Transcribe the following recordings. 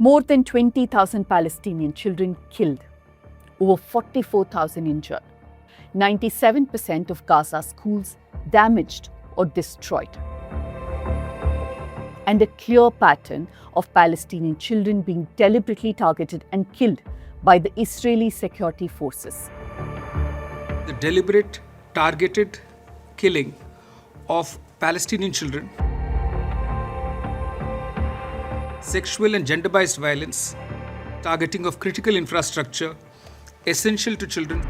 More than 20,000 Palestinian children killed, over 44,000 injured, 97% of Gaza schools damaged or destroyed, and a clear pattern of Palestinian children being deliberately targeted and killed by the Israeli security forces. The deliberate, targeted killing of Palestinian children, sexual and gender-based violence, targeting of critical infrastructure essential to children.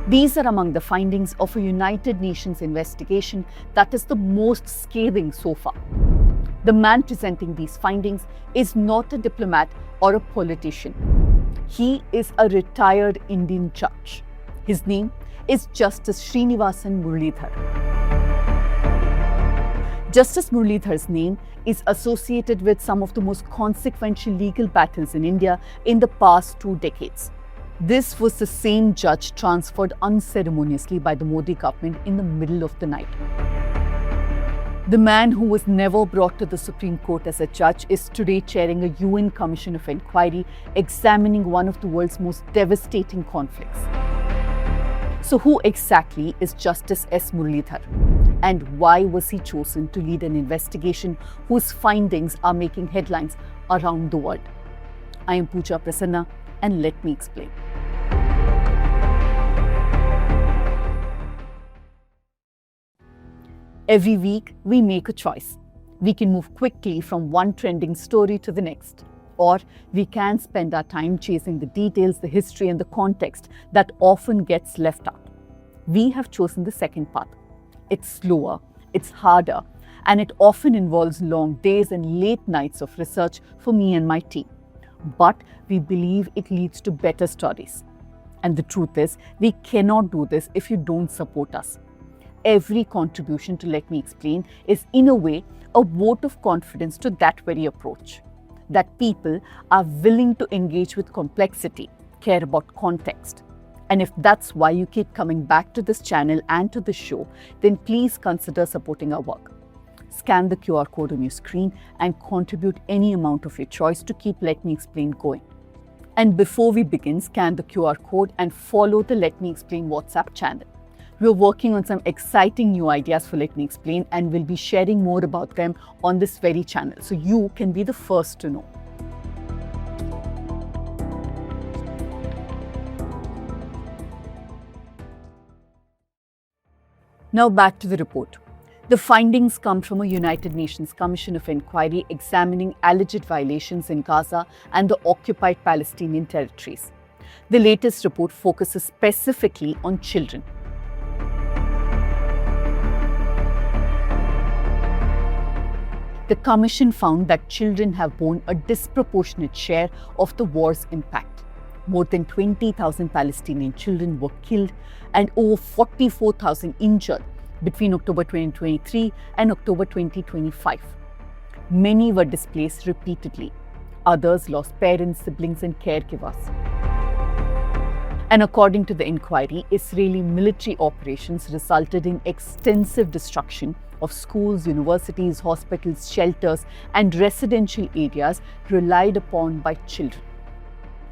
These are among the findings of a United Nations investigation that is the most scathing so far. The man presenting these findings is not a diplomat or a politician. He is a retired Indian judge. His name is Justice Muralidhar. Justice Muralidhar's name is associated with some of the most consequential legal battles in India in the past 2 decades. This was the same judge transferred unceremoniously by the Modi government in the middle of the night. The man who was never brought to the Supreme Court as a judge is today chairing a UN Commission of Inquiry examining one of the world's most devastating conflicts. So who exactly is Justice S. Muralidhar? And why was he chosen to lead an investigation whose findings are making headlines around the world? I am Pooja Prasanna, and let me explain. Every week, we make a choice. We can move quickly from one trending story to the next, or we can spend our time chasing the details, the history, and the context that often gets left out. We have chosen the second path. It's slower, it's harder, and it often involves long days and late nights of research for me and my team. But we believe it leads to better stories. And the truth is, we cannot do this if you don't support us. Every contribution to Let Me Explain is, in a way, a vote of confidence to that very approach. That people are willing to engage with complexity, care about context. And if that's why you keep coming back to this channel and to this show, then please consider supporting our work. Scan the QR code on your screen and contribute any amount of your choice to keep Let Me Explain going. And before we begin, scan the QR code and follow the Let Me Explain WhatsApp channel. We're working on some exciting new ideas for Let Me Explain, and we'll be sharing more about them on this very channel, so you can be the first to know. Now back to the report. The findings come from a United Nations Commission of Inquiry examining alleged violations in Gaza and the occupied Palestinian territories. The latest report focuses specifically on children. The Commission found that children have borne a disproportionate share of the war's impact. More than 20,000 Palestinian children were killed and over 44,000 injured between October 2023 and October 2025. Many were displaced repeatedly. Others lost parents, siblings, and caregivers. And according to the inquiry, Israeli military operations resulted in extensive destruction of schools, universities, hospitals, shelters, and residential areas relied upon by children.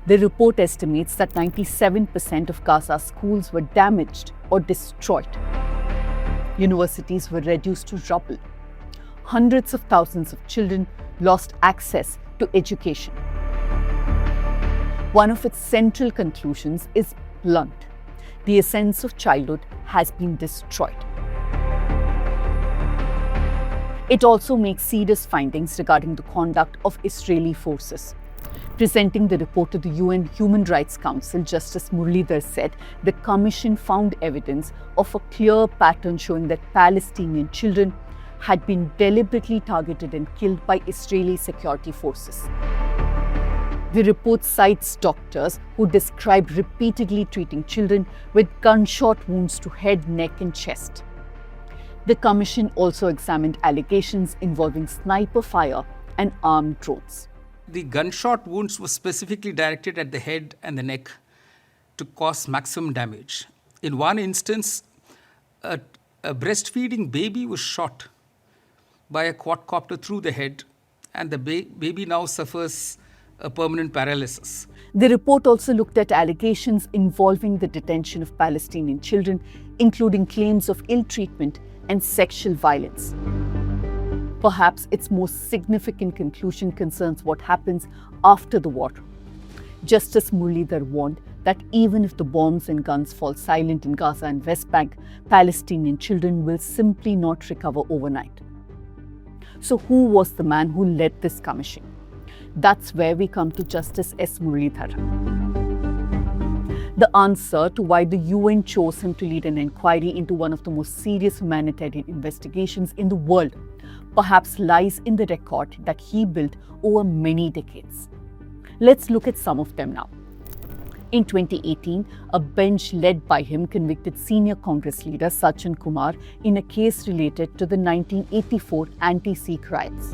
The report estimates that 97% of Gaza schools were damaged or destroyed. Universities were reduced to rubble. Hundreds of thousands of children lost access to education. One of its central conclusions is blunt. The essence of childhood has been destroyed. It also makes serious findings regarding the conduct of Israeli forces. Presenting the report to the UN Human Rights Council, Justice Muralidhar said the Commission found evidence of a clear pattern showing that Palestinian children had been deliberately targeted and killed by Israeli security forces. The report cites doctors who describe repeatedly treating children with gunshot wounds to head, neck, and chest. The Commission also examined allegations involving sniper fire and armed drones. The gunshot wounds were specifically directed at the head and the neck to cause maximum damage. In one instance, a breastfeeding baby was shot by a quadcopter through the head and the baby now suffers a permanent paralysis. The report also looked at allegations involving the detention of Palestinian children, including claims of ill treatment and sexual violence. Perhaps its most significant conclusion concerns what happens after the war. Justice Muralidhar warned that even if the bombs and guns fall silent in Gaza and West Bank, Palestinian children will simply not recover overnight. So who was the man who led this commission? That's where we come to Justice S. Muralidhar. The answer to why the UN chose him to lead an inquiry into one of the most serious humanitarian investigations in the world perhaps lies in the record that he built over many decades. Let's look at some of them now. In 2018, a bench led by him convicted senior Congress leader Sachin Kumar in a case related to the 1984 anti-Sikh riots.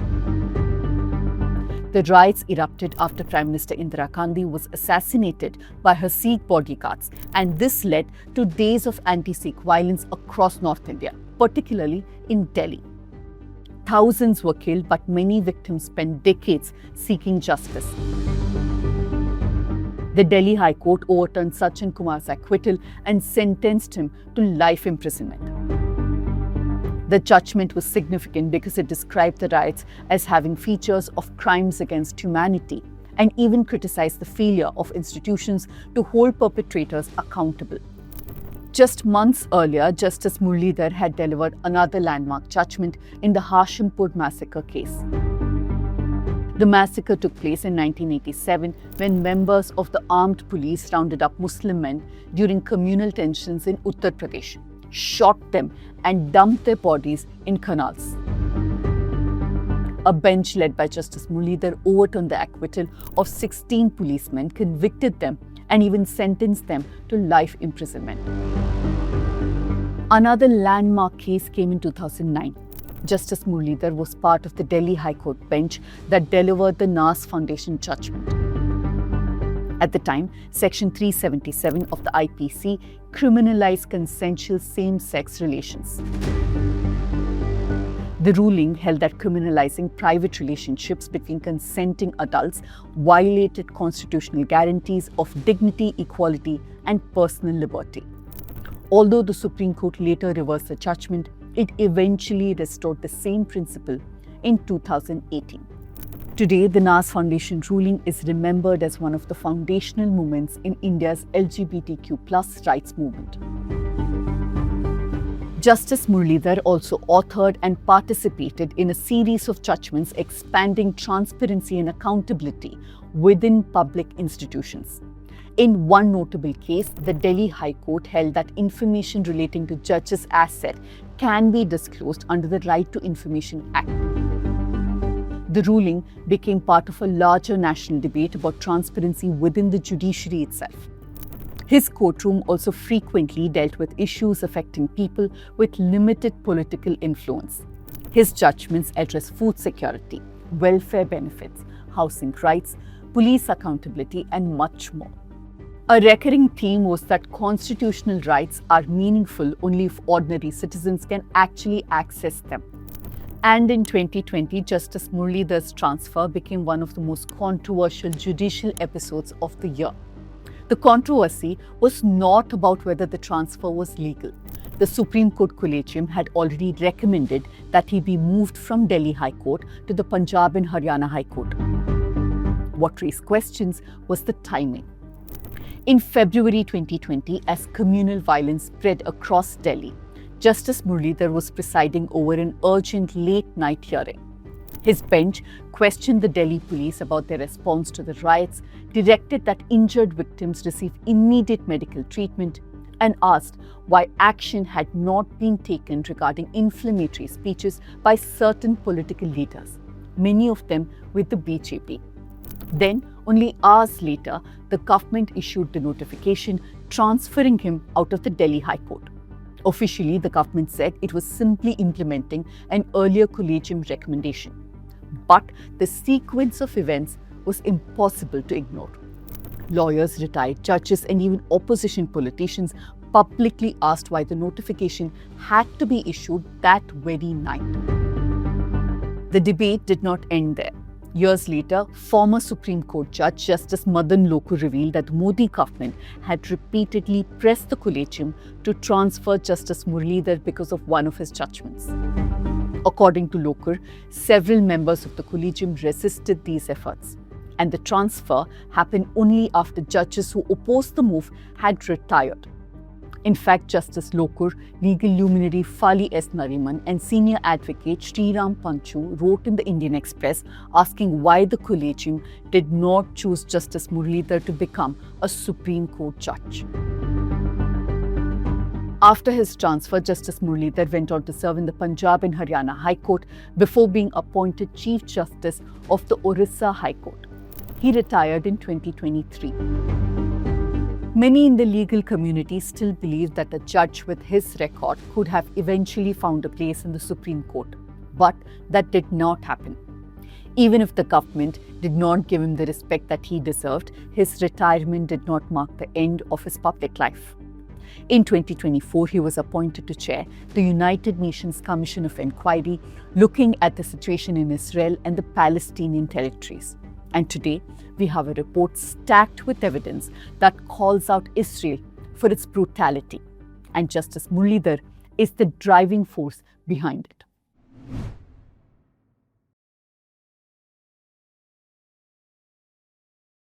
The riots erupted after Prime Minister Indira Gandhi was assassinated by her Sikh bodyguards, and this led to days of anti-Sikh violence across North India, particularly in Delhi. Thousands were killed, but many victims spent decades seeking justice. The Delhi High Court overturned Sachin Kumar's acquittal and sentenced him to life imprisonment. The judgment was significant because it described the riots as having features of crimes against humanity and even criticized the failure of institutions to hold perpetrators accountable. Just months earlier, Justice Muralidhar had delivered another landmark judgment in the Hashimpura massacre case. The massacre took place in 1987 when members of the armed police rounded up Muslim men during communal tensions in Uttar Pradesh, shot them and dumped their bodies in canals. A bench led by Justice Muralidhar overturned the acquittal of 16 policemen, convicted them and even sentenced them to life imprisonment. Another landmark case came in 2009. Justice Muralidhar was part of the Delhi High Court bench that delivered the Naz Foundation judgment. At the time, Section 377 of the IPC criminalized consensual same-sex relations. The ruling held that criminalizing private relationships between consenting adults violated constitutional guarantees of dignity, equality, and personal liberty. Although the Supreme Court later reversed the judgment, it eventually restored the same principle in 2018. Today, the Naz Foundation ruling is remembered as one of the foundational moments in India's LGBTQ+ rights movement. Justice Muralidhar also authored and participated in a series of judgments expanding transparency and accountability within public institutions. In one notable case, the Delhi High Court held that information relating to judges' assets can be disclosed under the Right to Information Act. The ruling became part of a larger national debate about transparency within the judiciary itself. His courtroom also frequently dealt with issues affecting people with limited political influence. His judgments address food security, welfare benefits, housing rights, police accountability, and much more. A recurring theme was that constitutional rights are meaningful only if ordinary citizens can actually access them. And in 2020, Justice Muralidhar's transfer became one of the most controversial judicial episodes of the year. The controversy was not about whether the transfer was legal. The Supreme Court Collegium had already recommended that he be moved from Delhi High Court to the Punjab and Haryana High Court. What raised questions was the timing. In February 2020, as communal violence spread across Delhi, Justice Muralidhar was presiding over an urgent late-night hearing. His bench questioned the Delhi police about their response to the riots, directed that injured victims receive immediate medical treatment, and asked why action had not been taken regarding inflammatory speeches by certain political leaders, many of them with the BJP. Then, only hours later, the government issued the notification transferring him out of the Delhi High Court. Officially, the government said it was simply implementing an earlier collegium recommendation. But the sequence of events was impossible to ignore. Lawyers, retired judges, and even opposition politicians publicly asked why the notification had to be issued that very night. The debate did not end there. Years later, former Supreme Court Judge Justice Madan Lokur revealed that the Modi government had repeatedly pressed the collegium to transfer Justice Muralidhar because of one of his judgments. According to Lokur, several members of the collegium resisted these efforts, and the transfer happened only after judges who opposed the move had retired. In fact, Justice Lokur, legal luminary Fali S. Nariman, and senior advocate Sriram Panchu wrote in the Indian Express asking why the collegium did not choose Justice Muralidhar to become a Supreme Court judge. After his transfer, Justice Muralidhar went on to serve in the Punjab and Haryana High Court before being appointed Chief Justice of the Orissa High Court. He retired in 2023. Many in the legal community still believe that a judge with his record could have eventually found a place in the Supreme Court, but that did not happen. Even if the government did not give him the respect that he deserved, his retirement did not mark the end of his public life. In 2024, he was appointed to chair the United Nations Commission of Inquiry looking at the situation in Israel and the Palestinian territories. And today, we have a report stacked with evidence that calls out Israel for its brutality. And Justice Muralidhar is the driving force behind it.